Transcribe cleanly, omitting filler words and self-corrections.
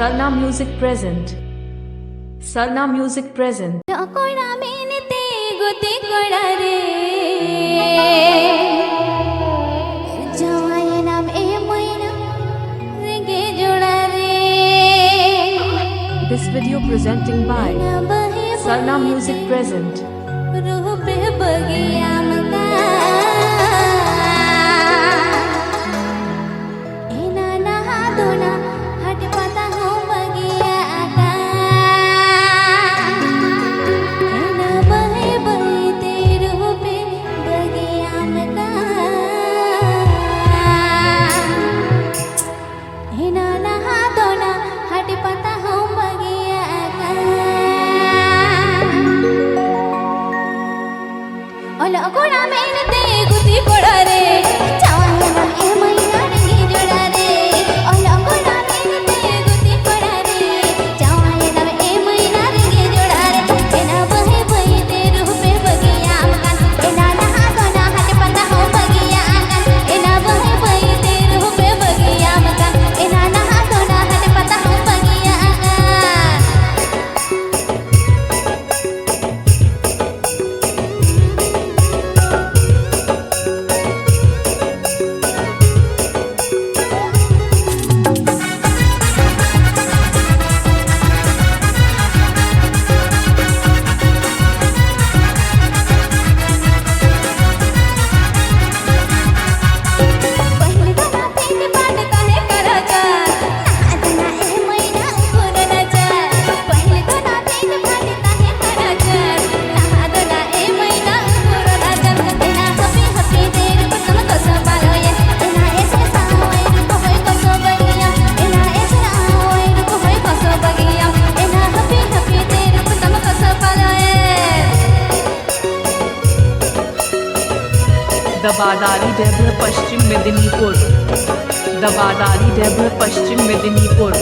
Sarna Music present. Sarna Music present. कोणा मेनते गोते कोणा रे जवाय नाम ए मैना रेगे जोड़ा रे This video presenting by Sarna Music present. रूह पे बगिया मका एना नहा दोना हट पता हो बगिया का एना बहे बहे तेरे रूह पे बगिया मका एना नहा दोना हट पता हो बगिया का ओला कोणा मेनते गुती कोड़ा रे चावना ए मैना रंगी जोड़ा रे ओला कोणा मेनते गुती कोड़ा रे चावना ए मैना रंगी जोड़ा रे एना बहे बहे ते रूह पे बगिया मकान एना नहा दोना हट पता हो बगिया आंगन एना बहे बहे ते रूह पे बगिया मकान एना नहा दोना हट पता हो बगिया आंगन पहिले दोना तीन पाट काहे कराचा नहा दोना ए मैना उखुरनाचा पहिले दोना तीन पाट काहे कराचा नहा दोना ए मैना उखुरनाचा एना हपी हपी देर पतम कसं बालोय एना ऐसे सावय रूप होय कसं बगिया एना ऐसे आवय रूप होय कसं बगिया एना हपी हपी देर पतम कसं बालोय दबादारी डेभर पश्चिम मेदिनीपुर. दबादारी डेभर पश्चिम मेदिनीपुर.